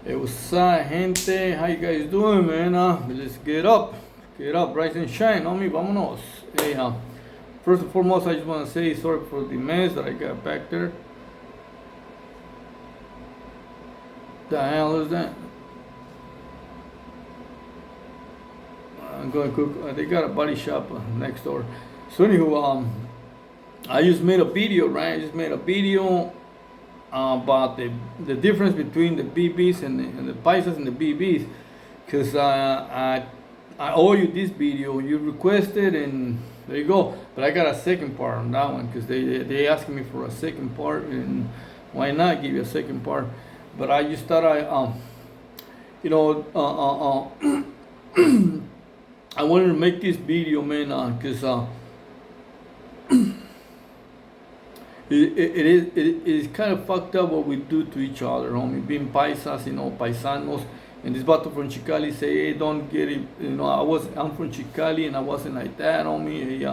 Hey, what's up, gente? How you guys doing, man? Let's get up, rise and shine, homie. Vámonos. Hey, first and foremost, I just want to say sorry for the mess that I got back there. The hell is that? I'm going to cook. They got a body shop next door. So anywho, I just made a video, right? I just made a video about the difference between the BBs and the Paisas and the BBs, because I owe you this video. You requested, and there you go. But I got a second part on that one because they asking me for a second part, and why not give you a second part? But I just thought I wanted to make this video, man, because it is kind of fucked up what we do to each other, homie. Being paisas, paisanos. And this vato from Chicali say, hey, don't get it. I'm from Chicali and I wasn't like that, homie. Hey,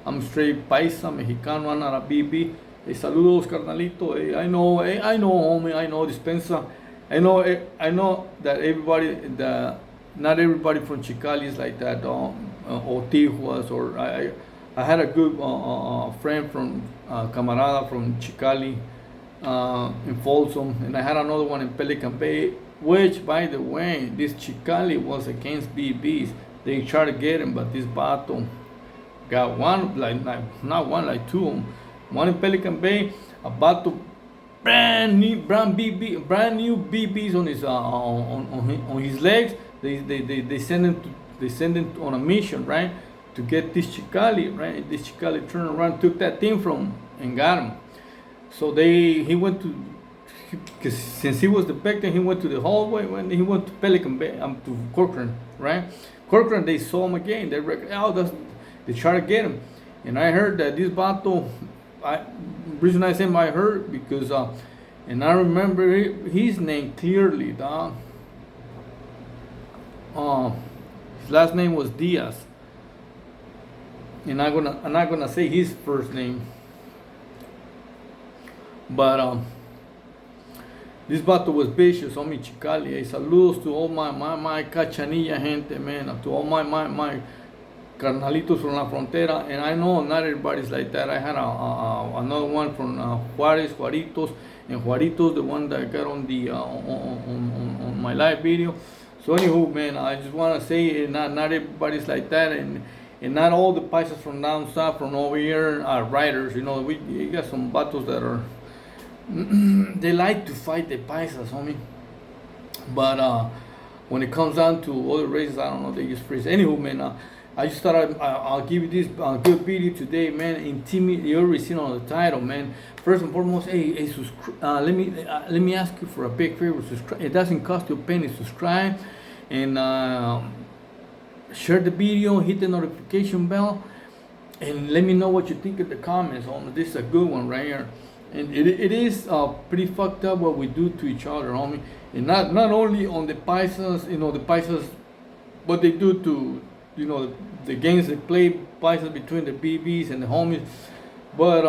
I'm straight paisa, mexicano, I'm not a BB. Hey, saludos, carnalito. Hey, I know, homie. I know, dispensa. I know that not everybody from Chicali is like that, or Tijuas, or I had a good friend from camarada from Chicali in Folsom, and I had another one in Pelican Bay, which, by the way, this Chicali was against BBs. They tried to get him, but this bato got one, not one, like two of them. One in Pelican Bay, a bato brand new BBs on his on his legs. They send him on a mission, right, to get this Chicali, right? This Chicali turned around, took that thing from him, and got him. So he went to, because since he was the victim, he went to the hallway. When he went to Pelican Bay, to Corcoran, right? Corcoran, they saw him again. They tried to get him, and I heard that this bato. Reason I say I heard because and I remember his name clearly, dog. His last name was Diaz, and I'm not gonna say his first name, but this vato was vicious, homie. Chicali. Hey, saludos to all my cachanilla gente, man, to all my carnalitos from la frontera. And I know not everybody's like that. I had another one from Juaritos, and Juaritos, the one that I got on the on my live video. So anywho, man, I just want to say not everybody's like that, and not all the paisas from down south, from over here, are riders. We got some battles that are they like to fight the paisas, homie. But when it comes down to other races, I don't know, they just freeze. Anywho, man, I just thought I'll give you this good video today, man. Intimidate. You already seen on the title, man. First and foremost, hey, let me ask you for a big favor. Subscribe. It doesn't cost you a penny. Subscribe and share the video. Hit the notification bell, and let me know what you think in the comments. This is a good one right here, and it is pretty fucked up what we do to each other, homie. And not only on the paisas, the paisas, what they do to. The games they play, paisas between the BBs and the homies, but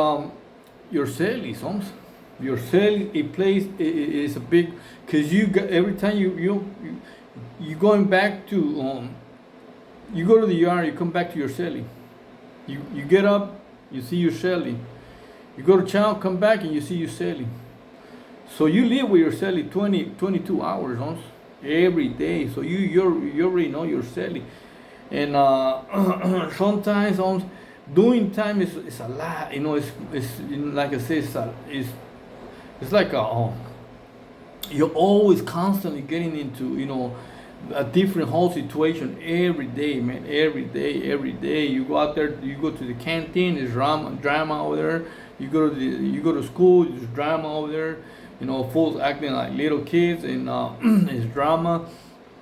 your cellies, homes, your celly, it plays is a big, cause you got every time you going back to you go to the yard, you come back to your celly, you get up, you see your celly, you go to chow, come back and you see your celly, so you live with your celly 22 hours, homes, every day, so you already know your celly. And sometimes doing time is a lot, it's like I say, it's like you're always constantly getting into a different whole situation every day, man. Every day you go out there, you go to the canteen, there's drama over there. You go to school, there's drama over there. Fools acting like little kids, and it's drama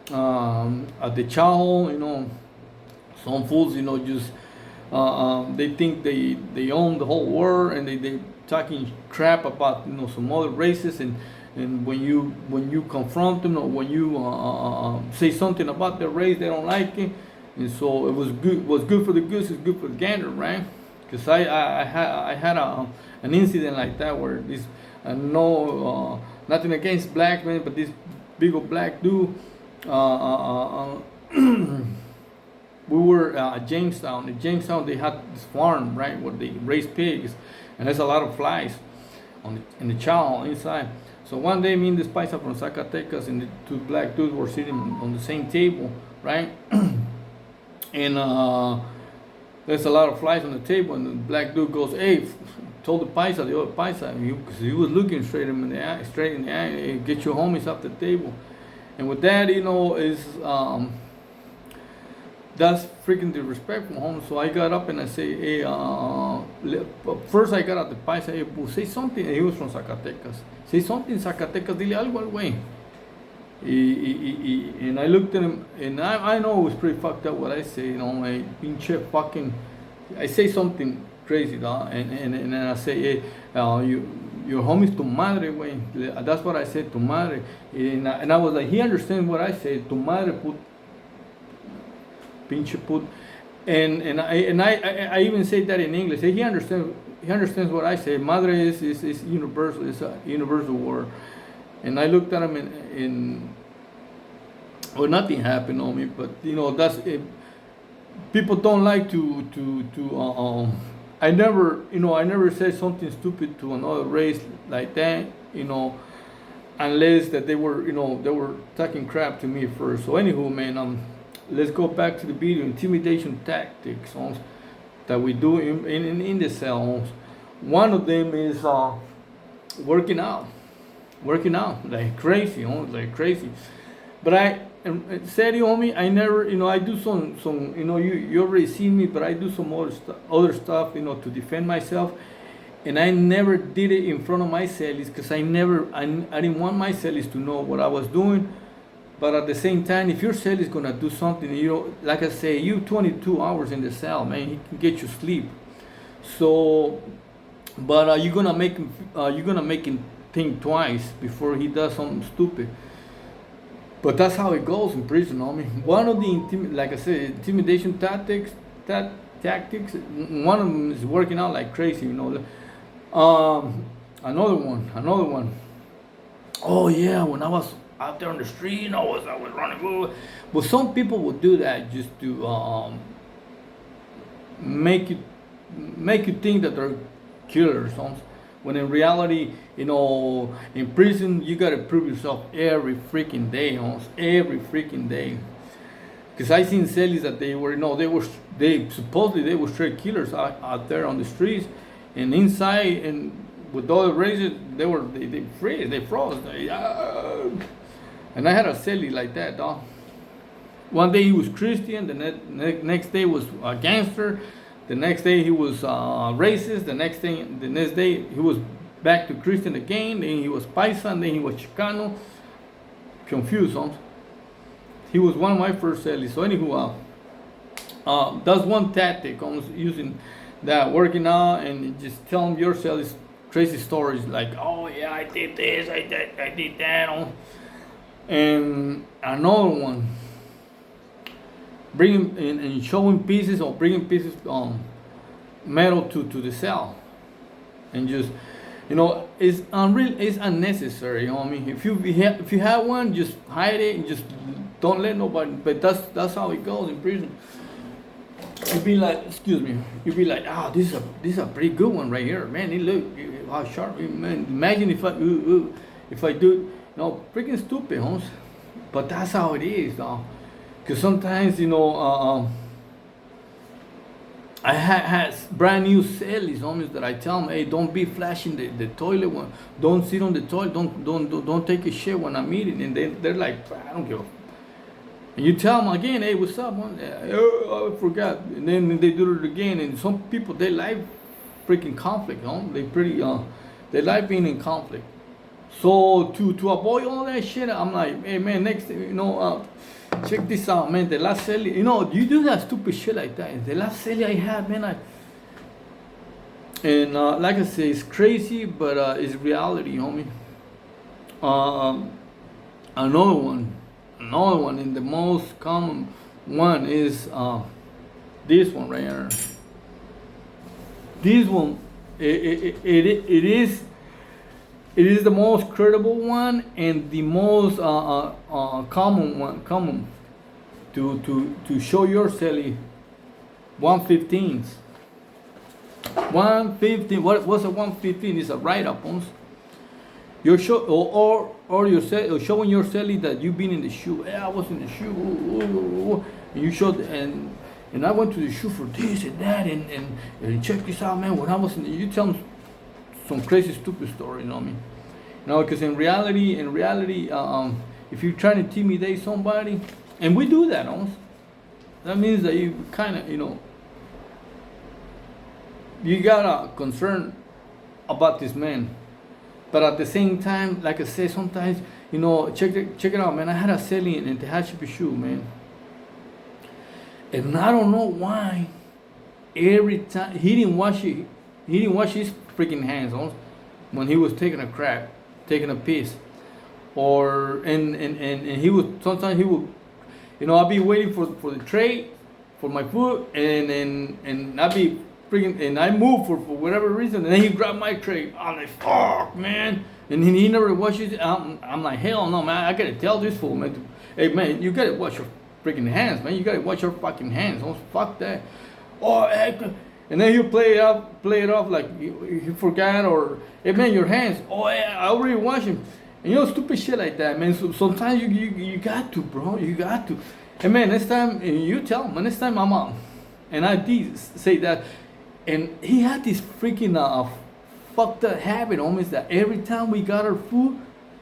at the chow. Some fools, just they think they own the whole world, and they talking crap about some other races, and when you confront them, or when you say something about their race, they don't like it, and so it was good. What's good for the goose is good for the gander, right? Because I had an incident like that where this no nothing against black men, but this big old black dude. We were at Jamestown. In Jamestown, they had this farm, right, where they raise pigs, and there's a lot of flies in the chow inside. So one day, me and this paisa from Zacatecas and the two black dudes were sitting on the same table, right? And there's a lot of flies on the table, and the black dude goes, "Hey," told the paisa, the other paisa, because he was looking straight in the eye, "Hey, get your homies off the table." And with that, is that's freaking disrespectful, home. So I got up and I say, "Hey, first I got at the paisa, hey, say something." And he was from Zacatecas. "Say something, Zacatecas, dile algo al güey." And I looked at him, and I know it was pretty fucked up what I say, like pinche fucking. I say something crazy, dog, and I say, "Hey, your homies tu madre, güey." That's what I said, tu madre. And I was like, he understands what I say, tu madre, put. Pinche put, and I even say that in English. He understands what I say. Madre is universal. It's a universal word. And I looked at him and well, nothing happened on me. But that's it. People don't like to. I never said something stupid to another race like that. Unless that they were talking crap to me first. So anywho, man, let's go back to the video. Intimidation tactics that we do in the cells. One of them is working out like crazy, like crazy. But I said, homie, I never, I do some, you already seen me, but I do some other stuff, to defend myself. And I never did it in front of my cellies because I didn't want my cellies to know what I was doing. But at the same time, if your cell is gonna do something, like I say, you 22 hours in the cell, man, he can get you sleep. So, but you're gonna make him think twice before he does something stupid. But that's how it goes in prison, homie. One of the like I said, intimidation tactics. One of them is working out like crazy, Another one. Oh yeah, when I was out there on the street, I was running. But some people would do that just to make you think that they're killers. When in reality, in prison you gotta prove yourself every freaking day, every freaking day. Because I seen cellies that they supposedly they were straight killers out there on the streets, and inside and with all the races they froze. And I had a cellie like that, dog. One day he was Christian, the next day was a gangster, the next day he was racist, the next day he was back to Christian again, then he was Paisa, and then he was Chicano. Confused, He was one of my first cellies. So anywho, that's one tactic, using that, working out and just telling your cellies crazy stories like, "Oh yeah, I did this, I did that." And another one, bringing and showing pieces or bringing pieces metal to the cell, and just it's unnecessary. If you have one, just hide it and just don't let nobody. But that's how it goes in prison. You'd be like, excuse me. You'd be like, this is a pretty good one right here, man. Look how sharp, man. Imagine if I do. No, freaking stupid, homes. But that's how it is, dog. Because sometimes, I had brand new cellies, homies, that I tell them, "Hey, don't be flashing the toilet one. Don't sit on the toilet. Don't take a shit when I'm eating." And they're like, "I don't give a." And you tell them again, "Hey, what's up, man?" "Oh, I forgot." And then they do it again. And some people, they like freaking conflict, they like being in conflict. So to avoid all that shit, I'm like, "Hey man, next check this out, man. The last celly, you do that stupid shit like that. The last celly I had, man, like I say, it's crazy, but it's reality, homie. Another one, and the most common one is this one right here. This one, it is. It is the most credible one and the most common to show your celly 115s. 115. What's a 115? It's a write-up. You're showing your celly that you've been in the shoe. Yeah, I was in the shoe. And you showed and I went to the shoe for this and that and check this out, man. When I was in the, you tell them some crazy stupid story, you know what I mean? Because in reality, if you try to intimidate somebody, and we do that, that means that you kind of, you got a concern about this man. But at the same time, like I say, sometimes, check it out, man. I had a celly in Tehachapi shoe, man. And I don't know why every time he didn't wash his freaking hands when he was taking a piss. And he would, sometimes he would, I'd be waiting for the tray for my food and I'd be freaking, and I move for whatever reason, and then he grabbed my tray. I'm like, fuck, man. And he never washes it. I'm like, hell no, man. I gotta tell this fool, man. Hey, man, you gotta wash your freaking hands, man. You gotta wash your fucking hands. Fuck that. Oh, heck. And then he'll play it off like he forgot, or, hey, man, your hands. Oh, yeah, I already washed them. And stupid shit like that, man. So sometimes you got to, bro. You got to. And man, next time, you tell him, next time I'm out. And I did say that. And he had this freaking fucked up habit, almost, that every time we got our food,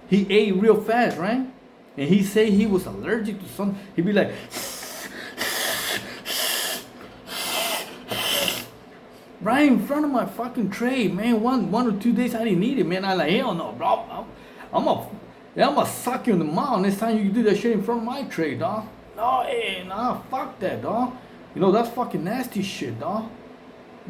he ate real fast, right? And he say he was allergic to something. He'd be like, right in front of my fucking tray, man. One or 2 days I didn't eat it, man. I like, hell no, bro. I'm gonna suck you in the mouth next time you do that shit in front of my tray, dog. No, hey, nah, fuck that, dog. That's fucking nasty shit, dog.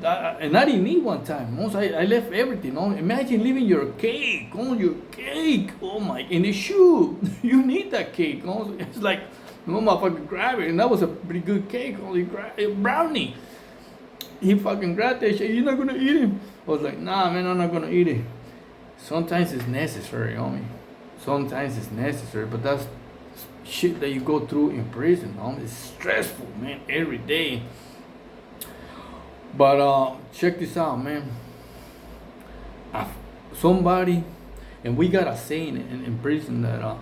And I didn't eat one time. I left everything. Imagine leaving your cake. Oh my, in the shoe. You need that cake. It's like, motherfucker, grab it. And that was a pretty good cake. Brownie. He fucking grabbed that shit. You're not gonna eat it. I was like, nah, man, I'm not gonna eat it. Sometimes it's necessary, homie. Sometimes it's necessary, but that's shit that you go through in prison, It's stressful, man, every day. But check this out, man. Somebody, and we got a saying in prison that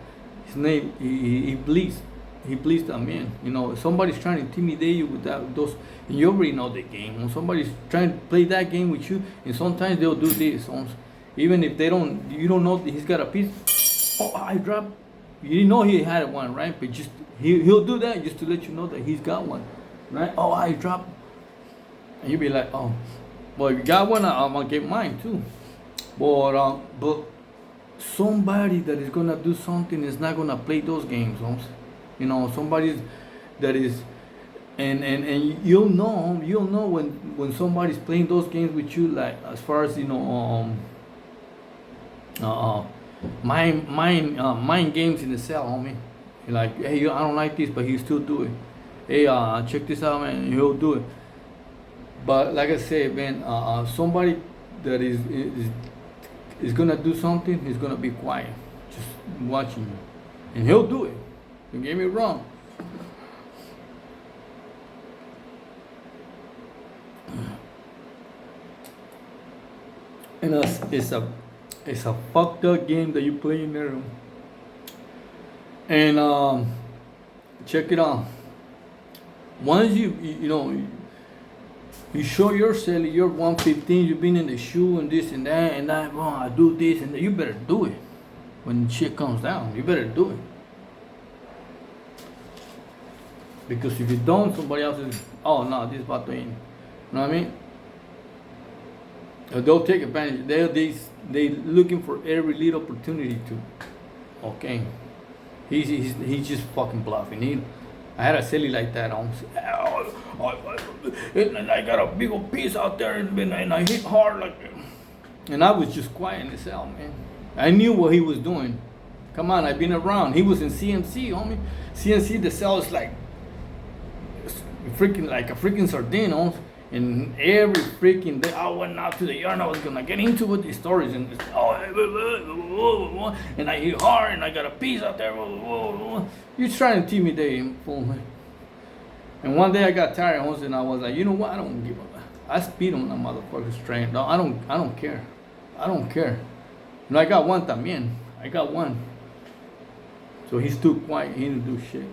his name, he bleeds that man. If somebody's trying to intimidate you with those, and you already know the game. When somebody's trying to play that game with you, and sometimes they'll do this. Even if you don't know that he's got a piece. Oh, I dropped. You didn't know he had one, right? But just he'll do that just to let you know that he's got one, right? Oh, I dropped. And you'll be like, oh, well, if you got one, I'm gonna get mine too. But somebody that is gonna do something is not gonna play those games, somebody that is, and you'll know when somebody's playing those games with you, like as far as mind games in the cell, homie. You're like, hey, I don't like this, but he still do it. Hey, check this out, man. He'll do it. But like I said, man, somebody that is gonna do something, he's gonna be quiet, just watching you, and he'll do it. Don't get me wrong. And it's a fucked up game that you play in there. And check it out. Once you show your celly, you're 115, you've been in the shoe and this and that, and I do this and that, you better do it. When shit comes down, you better do it. Because if you don't, somebody else is, oh no, this is about to end. You know what I mean? They'll take advantage. They looking for every little opportunity to. Okay. He's just fucking bluffing. I had a celly like that. And I got a big old piece out there, and I hit hard like that. And I was just quiet in the cell, man. I knew what he was doing. Come on, I've been around. He was in CMC, homie. CMC, the cell is like freaking, like a freaking sardine, homie. And every freaking day, I went out to the yard and I was gonna get into with these stories. And and I hit hard and I got a piece out there. You're trying to intimidate him, fool, man. And one day I got tired and I was like, you know what? I don't give a. I speed on that motherfucker straight. No, I don't care. I don't care. No, I got one también. I got one. So he's too quiet. He didn't do shit.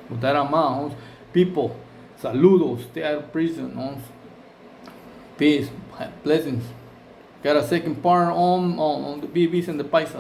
But that amount, people, saludos. Stay out of prison. Peace. Blessings. Got a second part on the BBs and the Paisa.